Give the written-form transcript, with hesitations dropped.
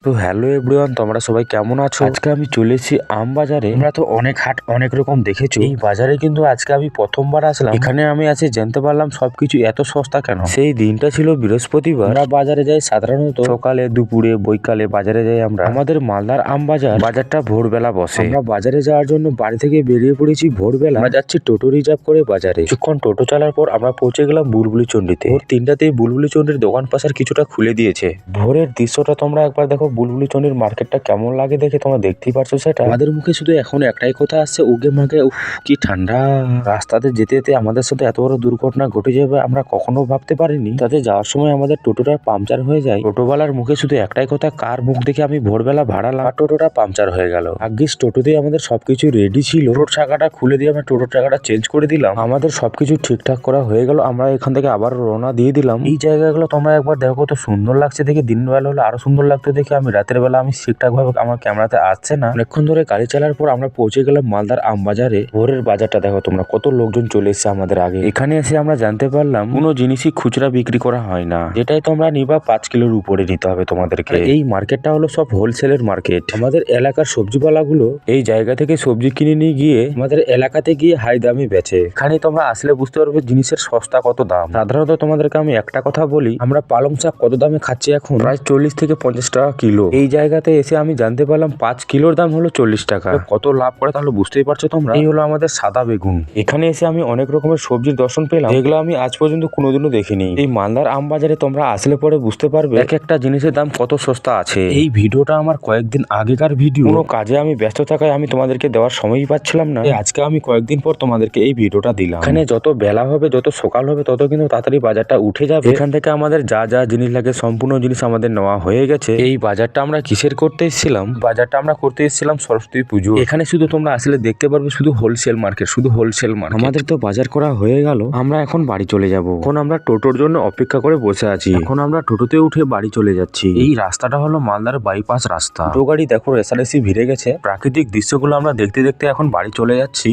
তো hello everyone, তোমরা সবাই কেমন আছো? আজকে আমি চলে এসেছি আম বাজারে। তোমরা তো অনেক হাট অনেক রকম দেখেছো, এই বাজারে কিন্তু আজকে আমি প্রথমবার আসলাম। এখানে আমি আছি জানতে পারলাম সবকিছু এত সস্তা কেন। সেই দিনটা ছিল বৃহস্পতিবার। আমরা বাজারে যাই সাধারণত সকালে, দুপুরে, বৈকালে বাজারে যাই আমরা। আমাদের মালদার আম বাজারটা ভোরবেলা বসে। আমরা বাজারে যাওয়ার জন্য বাড়ি থেকে বেরিয়ে পড়েছি ভোরবেলা। আমরা যাচ্ছি টোটো রিজার্ভ করে বাজারে। কিছুক্ষণ টোটো চালার পর আমরা পৌঁছে গেলাম বুলবুলি চন্ডিতে। ভোর 3টাতেই বুলবুলি চন্ডির দোকান পাশার কিছুটা খুলে দিয়েছে। ভোরের দৃশ্যটা তোমরা একবার দেখো, বুলবুলি চন্ডির মার্কেটটা কেমন লাগে দেখে তোমরা দেখতেই পারছো সেটা। আমাদের মুখে শুধু এখন একটাই কথা আসছে, উগে মাগে উফ কি ঠান্ডা। রাস্তাতে যেতে যেতে আমাদের সাথে এত বড় দুর্ঘটনা ঘটে যাবে আমরা কখনো ভাবতে পারিনি। তাতে যাওয়ার সময় আমাদের টোটোটা পাংচার হয়ে যায়। টোটোওয়ালার মুখে শুধু একটাই কথা, কার মুখ দেখে আমি ভোরবেলা ভাড়ালাম, টোটোটা পাংচার হয়ে গেল। ভাগ্যিস টোটোতেই আমাদের সবকিছু রেডি ছিল। টোটোর চাকাটা খুলে দিয়ে আমরা টোটোর চাকাটা চেঞ্জ করে দিলাম। আমাদের সবকিছু ঠিকঠাক করা হয়ে গেল। আমরা এখান থেকে আবার রওনা দিয়ে দিলাম। এই জায়গাগুলো তোমরা একবার দেখো, কত সুন্দর লাগছে দেখে। দিনের বেলা হলে আরো সুন্দর লাগতো দেখে। আমি রাতের বেলা আমি ঠিকঠাক ভাবে আমার ক্যামেরাতে আসছে না। অনেকক্ষণ ধরে গাড়ি চালার পর আমরা পৌঁছে গেলাম মালদার আম বাজারে। ভোরের বাজারটা দেখো তোমরা, কত লোকজন চলে এসেছে আমাদের আগে। এখানে এসে আমরা জানতে পারলাম কোনো জিনিসই খুচরা বিক্রি করা হয় না। যেটাই তোমরা নিবা 5 কিলোর উপরে নিতে হবে তোমাদেরকে। এই মার্কেটটা হলো সব হোলসেলের মার্কেট। আমাদের এলাকার সবজিওয়ালাগুলো এই জায়গা থেকে সবজি কিনে নিয়ে গিয়ে আমাদের এলাকাতে গিয়ে হাই দামে বেচে। এখানে তোমরা আসলে বুঝতে পারবে জিনিসের সস্তা কত দাম। সাধারণত তোমাদেরকে আমি একটা কথা বলি, আমরা পালং শাক কত দামে খাচ্ছি এখন, প্রায় 40 থেকে 50 টাকা কিলো। এই জায়গাতে এসে আমি জানতে পারলাম 5 কিলোর দাম হলো 40 টাকা। কত লাভ করে তাহলে বুঝতেই পারছো তোমরা। এই হলো আমাদের সাদা বেগুন। এখানে এসে আমি অনেক রকমের সবজির দর্শন পেলাম, যেগুলো আমি আজ পর্যন্ত কোনোদিনও দেখিনি। এই মালদার আম বাজারে তোমরা আসলে পরে বুঝতে পারবে এক একটা জিনিসের দাম কত সস্তা আছে। এই ভিডিওটা আমার কয়েকদিন আগেকার ভিডিও। কোনো কাজে আমি ব্যস্ত থাকায় আমি তোমাদেরকে দেওয়ার সময়ই পাচ্ছিলাম না। আজকে আমি কয়েকদিন পর তোমাদেরকে এই ভিডিওটা দিলাম। এখানে যত বেলা হবে, যত সকাল হবে, তত কিন্তু তাড়াতাড়ি বাজারটা উঠে যাবে। এখান থেকে আমাদের যা যা জিনিস লাগে সম্পূর্ণ জিনিস আমাদের নেওয়া হয়ে গেছে। এই বাজারটা আমরা কিসের করতে এসেছিলাম? বাজারটা আমরা করতে এসেছিলাম সরস্বতী পুজো। এখানে শুধু তোমরা আসলে দেখতে পারবে শুধু হোলসেল মার্কেট, শুধু হোলসেল মার্কেট। আমাদের তো বাজার করা হয়ে গেল, আমরা এখন বাড়ি চলে যাব। এখন আমরা টোটোর জন্য অপেক্ষা করে বসে আছি। এখন আমরা টোটোতে উঠে বাড়ি চলে যাচ্ছি। এই রাস্তাটা হলো মালদার বাইপাস রাস্তা। টোটো গাড়ি দেখো রেসারেসি ভিড়ে গেছে। প্রাকৃতিক দৃশ্যগুলো আমরা দেখতে দেখতে এখন বাড়ি চলে যাচ্ছি।